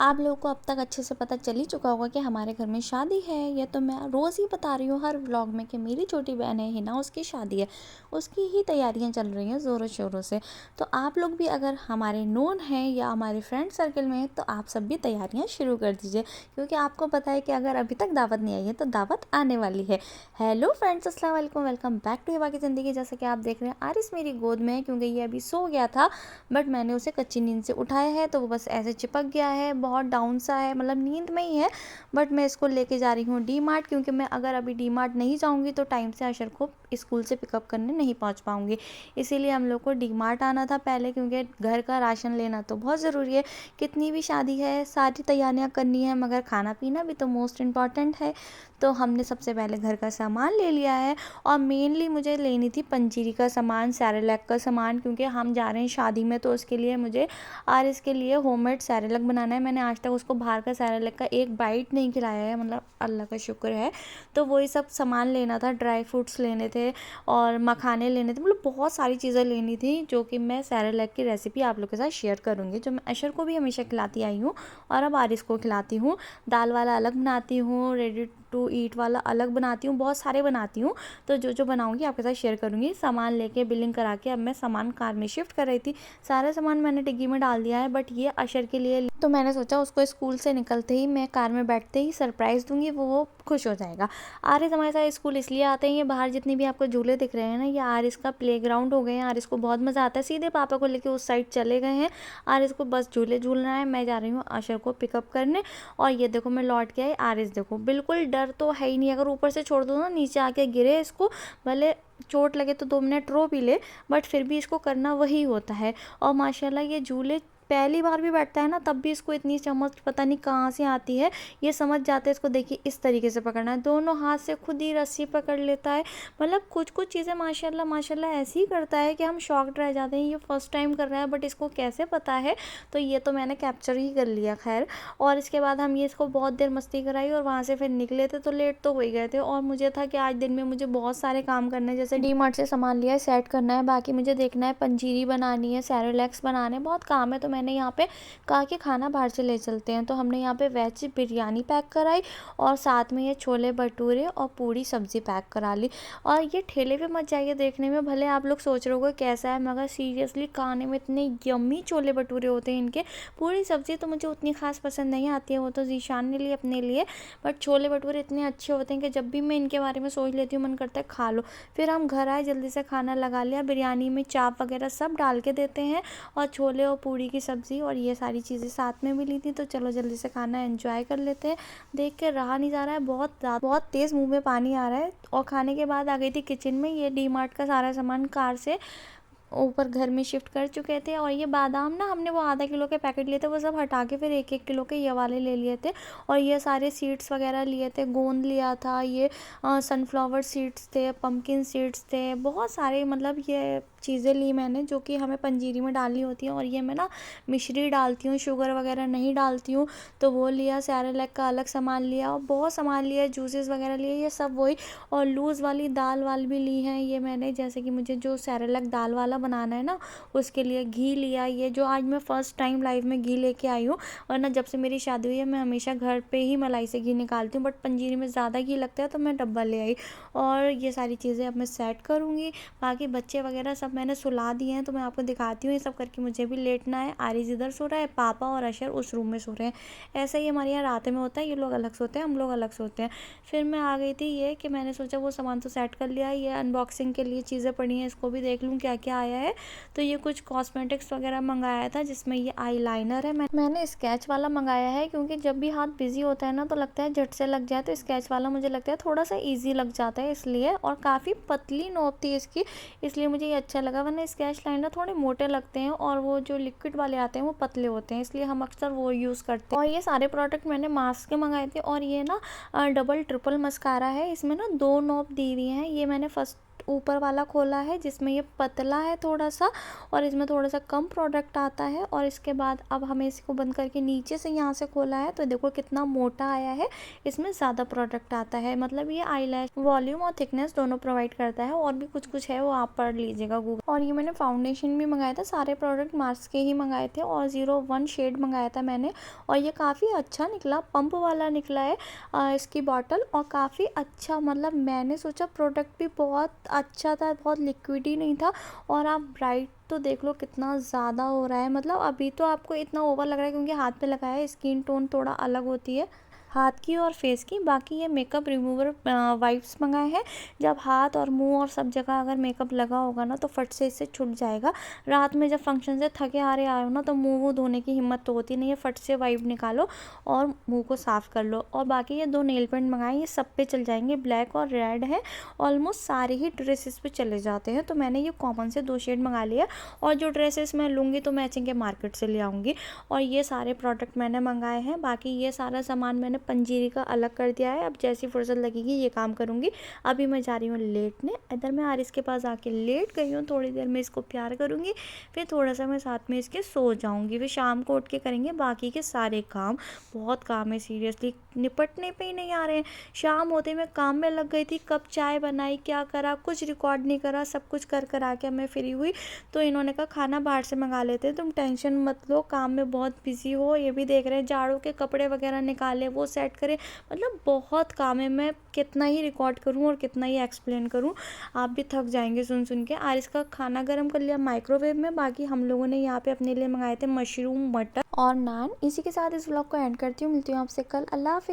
आप लोगों को अब तक अच्छे से पता चल ही चुका होगा कि हमारे घर में शादी है। ये तो मैं रोज़ ही बता रही हूँ हर व्लॉग में कि मेरी छोटी बहन है हिना, उसकी शादी है। उसकी ही तैयारियां चल रही हैं ज़ोरों शोरों से। तो आप लोग भी अगर हमारे नोन हैं या हमारे फ्रेंड सर्कल में हैं तो आप सब भी तैयारियां शुरू कर दीजिए, क्योंकि आपको पता है कि अगर अभी तक दावत नहीं आई है तो दावत आने वाली है। हेलो फ्रेंड्स, अस्सलाम वालेकुम, वेलकम बैक टू हिबा की ज़िंदगी। जैसा कि आप देख रहे हैं आरिस मेरी गोद में है, क्योंकि ये अभी सो गया था बट मैंने उसे कच्ची नींद से उठाया है तो वो बस ऐसे चिपक गया है, बहुत डाउन सा है, मतलब नींद में ही है। बट मैं इसको लेके जा रही हूँ डी मार्ट, क्योंकि मैं अगर अभी डी मार्ट नहीं जाऊँगी तो टाइम से अशर को स्कूल से पिकअप करने नहीं पहुँच पाऊँगी। इसीलिए हम लोग को डी मार्ट आना था पहले, क्योंकि घर का राशन लेना तो बहुत ज़रूरी है। कितनी भी शादी है, सारी तैयारियाँ करनी है, मगर खाना पीना भी तो मोस्ट इम्पॉर्टेंट है। तो हमने सबसे पहले घर का सामान ले लिया है, और मेनली मुझे लेनी थी पंजीरी का सामान, सेरेलैक का सामान, क्योंकि हम जा रहे हैं शादी में तो उसके लिए मुझे और इसके लिए होममेड सेरेलैक बनाना है। मैंने आज तक उसको बाहर का सेरेलैक का एक बाइट नहीं खिलाया है, मतलब अल्लाह का शुक्र है। तो वही सब सामान लेना था, ड्राई फ्रूट्स लेने थे और मखाने लेने थे, मतलब बहुत सारी चीज़ें लेनी थी जो कि मैं सेरेलैक की रेसिपी आप लोग के साथ शेयर करूँगी, जो मैं अशर को भी हमेशा खिलाती आई हूँ और अब आरिस को खिलाती हूँ। दाल वाला अलग बनाती हूँ, रेडी टू ईट वाला अलग बनाती हूँ, बहुत सारे बनाती हूँ। तो जो जो बनाऊँगी आपके साथ शेयर करूँगी। सामान लेके बिलिंग करा के अब मैं सामान कार में शिफ्ट कर रही थी। सारा सामान मैंने डिग्गी में डाल दिया है, बट ये अशर के लिए तो मैंने सोचा उसको स्कूल से निकलते ही मैं कार में बैठते ही सरप्राइज़ दूंगी, वो खुश हो जाएगा। आरिस हमारे साथ स्कूल इसलिए आते हैं, ये बाहर जितनी भी आपको झूले दिख रहे हैं ना, ये आरिस का प्लेग्राउंड हो गए हैं। आरिस को बहुत मज़ा आता है, सीधे पापा को लेके उस साइड चले गए हैं। आरिस को बस झूले झूलना है। मैं जा रही हूँ अशर को पिकअप करने, और ये देखो मैं लौट के आई। आरिस देखो बिल्कुल डर तो है ही नहीं, अगर ऊपर से छोड़ दो ना नीचे आके गिरे, इसको भले चोट लगे तो 2 मिनट रो भी ले, बट फिर भी इसको करना वही होता है। और माशाल्लाह ये झूले पहली बार भी बैठता है ना, तब भी इसको इतनी समझ पता नहीं कहाँ से आती है। ये समझ जाते हैं। इसको देखिए इस तरीके से पकड़ना है, दोनों हाथ से खुद ही रस्सी पकड़ लेता है। मतलब कुछ कुछ चीज़ें माशाल्लाह माशाल्लाह ऐसी ही करता है कि हम शॉक्ड रह जाते हैं, ये फर्स्ट टाइम कर रहा है बट इसको कैसे पता है। तो ये तो मैंने कैप्चर ही कर लिया खैर। और इसके बाद हम ये इसको बहुत देर मस्ती कराई और वहाँ से फिर निकले थे, तो लेट तो हो ही गए थे। और मुझे था कि आज दिन में मुझे बहुत सारे काम करने हैं, जैसे डी मार्ट से सामान लिया है, सेट करना है, बाकी मुझे देखना है पंजीरी बनानी है, सेरेलैक्स बनाने, बहुत काम है। तो मैंने यहाँ पे कहा कि खाना बाहर से ले चलते हैं, तो हमने यहाँ पे वेज बिरयानी पैक कराई और साथ में ये छोले भटूरे और पूरी सब्जी पैक करा ली। और ये ठेले पे मत जाइए देखने में, भले आप लोग सोच रहे होगे कैसा है, मगर सीरियसली खाने में इतने यम्मी छोले भटूरे होते हैं इनके। पूरी सब्जी तो मुझे उतनी खास पसंद नहीं आती है, वो तो जीशान ने लिए अपने लिए, बट छोले भटूरे इतने अच्छे होते हैं कि जब भी मैं इनके बारे में सोच लेती हूँ मन करता है खा लो। फिर हम घर आए, जल्दी से खाना लगा लिया, बिरयानी में चाप वगैरह सब डाल के देते हैं, और छोले और पूरी की सब्ज़ी और ये सारी चीज़ें साथ में मिली थी। तो चलो जल्दी से खाना एंजॉय कर लेते हैं। देख के रहा नहीं जा रहा है, बहुत तेज़ मुंह में पानी आ रहा है। और खाने के बाद आ गई थी किचन में, ये डी मार्ट का सारा सामान कार से ऊपर घर में शिफ्ट कर चुके थे। और ये बादाम ना, हमने वो आधा किलो के पैकेट लिए थे, वो सब हटा के फिर 1-1 किलो के ये वाले ले लिए थे। और ये सारे सीड्स वगैरह लिए थे, गोंद लिया था, ये सनफ्लावर सीड्स थे, पम्पकिन सीड्स थे, बहुत सारे मतलब ये चीज़ें ली मैंने जो कि हमें पंजीरी में डालनी होती हैं। और ये मैं ना मिश्री डालती हूँ, शुगर वगैरह नहीं डालती हूँ, तो वो लिया। सेरेलैक का अलग सामान लिया और बहुत सामान लिया, जूसेस वगैरह लिए, ये सब वही। और लूज़ वाली दाल वाल भी ली है ये मैंने, जैसे कि मुझे जो सेरेलैक दाल वाला बनाना है ना, उसके लिए घी लिया। ये जो आज मैं फ़र्स्ट टाइम लाइफ में घी लेके आई हूँ, वरना जब से मेरी शादी हुई है मैं हमेशा घर पे ही मलाई से घी निकालती हूँ, बट पंजीरी में ज़्यादा घी लगता है तो मैं डब्बा ले आई। और ये सारी चीज़ें अब मैं सेट करूँगी। बाकी बच्चे वगैरह सब मैंने सुला दिए हैं, तो मैं आपको दिखाती हूँ। ये सब करके मुझे भी लेटना है। आरिज़ इधर सो रहा है, पापा और अशर उस रूम में सो रहे हैं। ऐसा ही हमारे यहाँ रात में होता है, ये लोग अलग सोते हैं, हम लोग अलग सोते हैं। फिर मैं आ गई थी ये कि मैंने सोचा वो सामान तो सेट कर लिया, ये अनबॉक्सिंग के लिए चीज़ें पड़ी हैं, इसको भी देख लूँ क्या क्या आया है। तो ये कुछ कॉस्मेटिक्स वगैरह मंगाया था, जिसमें ये आई लाइनर है, मैंने स्केच वाला मंगाया है, क्योंकि जब भी हाथ बिजी होता है ना तो लगता है झट से लग जाए, तो स्केच वाला मुझे लगता है थोड़ा सा ईजी लग जाता है इसलिए। और काफ़ी पतली नोक थी इसकी, इसलिए मुझे ये अच्छा लगा, वरना स्केच लाइनर थोड़े मोटे लगते हैं और वो जो लिक्विड वाले आते हैं वो पतले होते हैं, इसलिए हम अक्सर वो यूज़ करते हैं। और ये सारे प्रोडक्ट मैंने मास्क के मंगाए थे। और ये ना डबल ट्रिपल मस्कारा है, इसमें ना 2 नॉब दी हुई हैं। ये मैंने फर्स्ट ऊपर वाला खोला है जिसमें ये पतला है थोड़ा सा और इसमें थोड़ा सा कम प्रोडक्ट आता है। और इसके बाद अब हमें इसको बंद करके नीचे से यहाँ से खोला है तो देखो कितना मोटा आया है, इसमें ज़्यादा प्रोडक्ट आता है। मतलब ये आईलैश वॉल्यूम और थिकनेस दोनों प्रोवाइड करता है। और भी कुछ कुछ है वो आप पढ़ लीजिएगा गूगल। और ये मैंने फाउंडेशन भी मंगाया था, सारे प्रोडक्ट मार्स के ही मंगाए थे और 01 शेड मंगाया था मैंने। और ये काफ़ी अच्छा निकला, पंप वाला निकला है इसकी बॉटल और काफ़ी अच्छा। मतलब मैंने सोचा प्रोडक्ट भी बहुत अच्छा था, बहुत लिक्विड ही नहीं था। और आप ब्राइट तो देख लो कितना ज़्यादा हो रहा है। मतलब अभी तो आपको इतना ओवर लग रहा है क्योंकि हाथ पे लगाया है, स्किन टोन थोड़ा अलग होती है हाथ की और फेस की। बाकी ये मेकअप रिमूवर वाइप्स मंगाए हैं। जब हाथ और मुंह और सब जगह अगर मेकअप लगा होगा ना तो फट से इससे छूट जाएगा। रात में जब फंक्शन से थके हारे आए हो ना तो मुंह वूह धोने की हिम्मत तो होती नहीं है, फट से वाइप निकालो और मुंह को साफ़ कर लो। और बाकी ये 2 नेल पेंट मंगाए, ये सब पे चल जाएंगे, ब्लैक और रेड है। ऑलमोस्ट सारे ही ड्रेसेस पे चले जाते हैं तो मैंने ये कॉमन से 2 शेड मंगा लिया। और जो ड्रेसेस मैं लूँगी तो मैचिंग के मार्केट से ले आऊँगी। और ये सारे प्रोडक्ट मैंने मंगाए हैं। बाकी ये सारा सामान मैंने पंजीरी का अलग कर दिया है। अब जैसी फुर्सत लगेगी ये काम करूँगी। अभी मैं जा रही हूँ लेटने, इधर मैं आरिस के पास आके लेट गई हूँ। थोड़ी देर में इसको प्यार करूँगी, फिर थोड़ा सा मैं साथ में इसके सो जाऊँगी। फिर शाम को उठ के करेंगे बाकी के सारे काम। बहुत काम है सीरियसली, निपटने पे ही नहीं आ रहे हैं। शाम होते मैं काम में लग गई थी, कब चाय बनाई, क्या करा, कुछ रिकॉर्ड नहीं करा। सब कुछ कर आके मैं फ्री हुई तो इन्होंने कहा खाना बाहर से मंगा लेते हैं, तुम टेंशन मत लो, काम में बहुत बिजी हो। ये भी देख रहे हैं झाड़ू के कपड़े वगैरह निकाले, वो सेट करे। मतलब बहुत काम है, मैं कितना ही रिकॉर्ड करूं और कितना ही एक्सप्लेन करूं, आप भी थक जाएंगे सुन सुन के। आरिस का खाना गर्म कर लिया माइक्रोवेव में। बाकी हम लोगों ने यहाँ पे अपने लिए मंगाए थे मशरूम, मटर और नान। इसी के साथ इस व्लॉग को एंड करती हूँ, मिलती हूँ आपसे कल। अल्लाह हाफिज़।